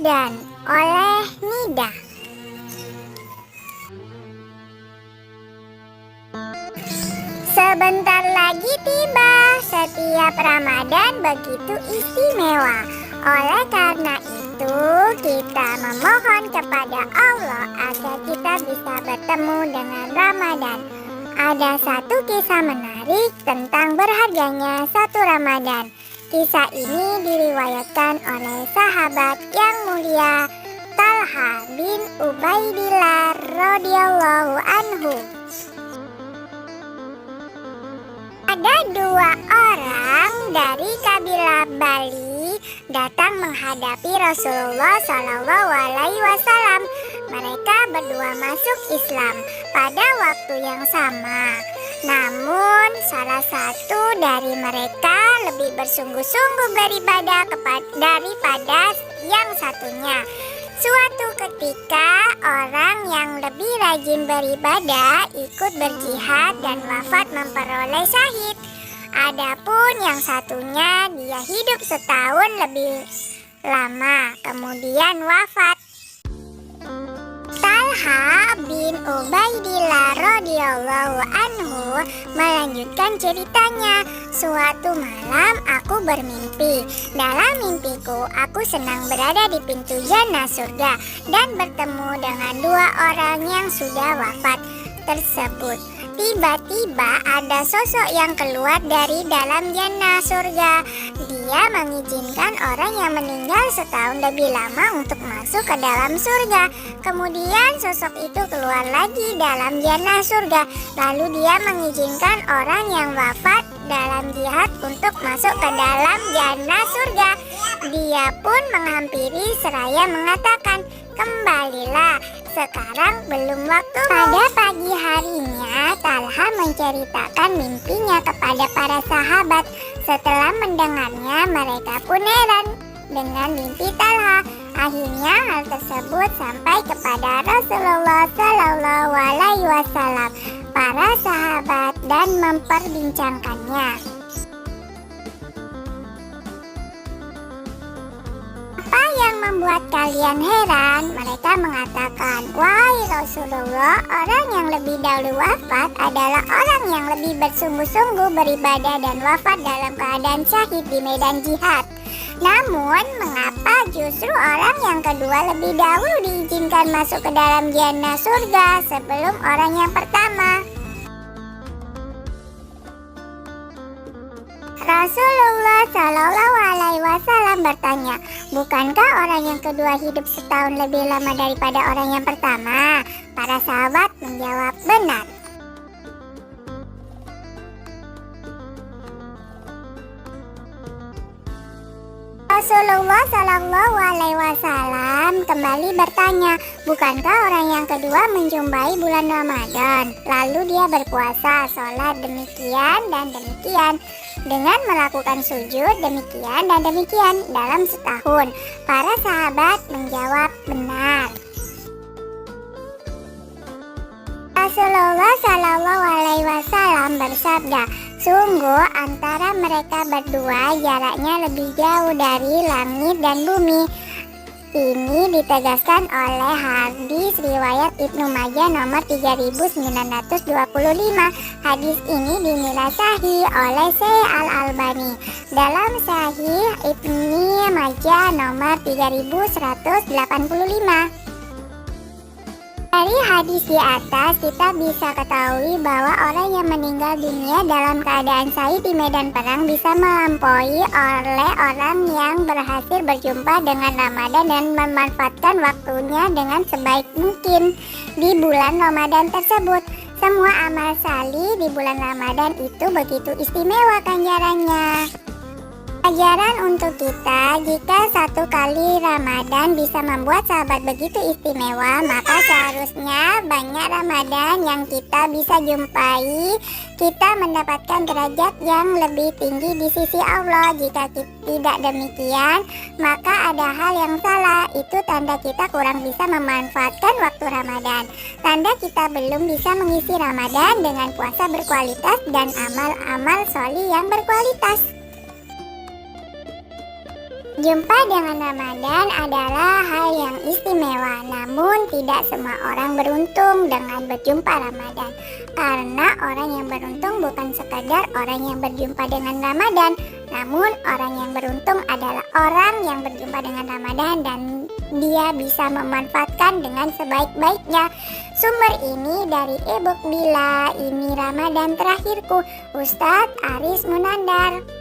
Ramadan oleh Nida. Sebentar lagi tiba, setiap Ramadan begitu istimewa. Oleh karena itu, kita memohon kepada Allah agar kita bisa bertemu dengan Ramadan. Ada satu kisah menarik tentang berharganya satu Ramadan. Kisah ini diriwayatkan oleh sahabat yang mulia Talha bin Ubaidillah radhiyallahu anhu. Ada dua orang dari kabilah Bali datang menghadapi Rasulullah SAW. Mereka berdua masuk Islam pada waktu yang sama. Namun salah satu dari mereka lebih bersungguh-sungguh beribadah daripada yang satunya. Suatu ketika orang yang lebih rajin beribadah ikut berjihad dan wafat memperoleh syahid. Adapun yang satunya dia hidup setahun lebih lama kemudian wafat. Talha bin Ubaidillah radhiyallahu anhu melanjutkan ceritanya. Suatu malam aku bermimpi. Dalam mimpiku aku sedang berada di pintu jannah surga dan bertemu dengan dua orang yang sudah wafat tersebut. Tiba-tiba ada sosok yang keluar dari dalam jannah surga. Dia mengizinkan orang yang meninggal setahun lebih lama untuk masuk ke dalam surga. Kemudian sosok itu keluar lagi dalam jannah surga. Lalu dia mengizinkan orang yang wafat dalam jihad untuk masuk ke dalam jannah surga. Dia pun menghampiri seraya mengatakan, "Kembalilah, sekarang belum waktu." Pada pagi harinya, Talha menceritakan mimpinya kepada para sahabat. Setelah mendengarnya, mereka pun heran dengan mimpi Talha. Akhirnya hal tersebut sampai kepada Rasulullah SAW. Para sahabat dan memperbincangkannya. Apa yang membuat kalian heran? Mereka mengatakan, "Wahai Rasulullah, orang yang lebih dahulu wafat adalah orang yang lebih bersungguh-sungguh beribadah dan wafat dalam keadaan syahid di medan jihad. Namun, mengapa justru orang yang kedua lebih dahulu diizinkan masuk ke dalam jannah surga sebelum orang yang pertama?" Rasulullah SAW bertanya, "Bukankah orang yang kedua hidup setahun lebih lama daripada orang yang pertama?" Para sahabat menjawab, "Benar." Rasulullah SAW kembali bertanya, "Bukankah orang yang kedua menjumpai bulan Ramadan, lalu dia berpuasa, sholat demikian dan demikian, dengan melakukan sujud demikian dan demikian dalam setahun?" Para sahabat menjawab, "Benar." Rasulullah SAW bersabda, "Sungguh antara mereka berdua jaraknya lebih jauh dari langit dan bumi." Ini ditegaskan oleh hadis riwayat Ibnu Majah nomor 3925. Hadis ini dinilai sahih oleh Syekh Al-Albani dalam Sahih Ibnu Majah nomor 3185. Dari hadis di atas kita bisa ketahui bahwa orang yang meninggal dunia dalam keadaan syahid di medan perang bisa melampaui oleh orang yang berhasil berjumpa dengan Ramadan dan memanfaatkan waktunya dengan sebaik mungkin di bulan Ramadan tersebut. Semua amal salih di bulan Ramadan itu begitu istimewa ganjarannya. Ajaran untuk kita, jika satu kali Ramadan bisa membuat sahabat begitu istimewa, maka seharusnya banyak Ramadan yang kita bisa jumpai, kita mendapatkan derajat yang lebih tinggi di sisi Allah. Jika tidak demikian, maka ada hal yang salah. Itu tanda kita kurang bisa memanfaatkan waktu Ramadan. Tanda kita belum bisa mengisi Ramadan dengan puasa berkualitas dan amal-amal sholih yang berkualitas. Jumpa dengan Ramadan adalah hal yang istimewa, namun tidak semua orang beruntung dengan berjumpa Ramadan. Karena orang yang beruntung bukan sekadar orang yang berjumpa dengan Ramadan, namun orang yang beruntung adalah orang yang berjumpa dengan Ramadan dan dia bisa memanfaatkan dengan sebaik-baiknya. Sumber ini dari e-book Bila Ini Ramadan Terakhirku, Ustadz Aris Munandar.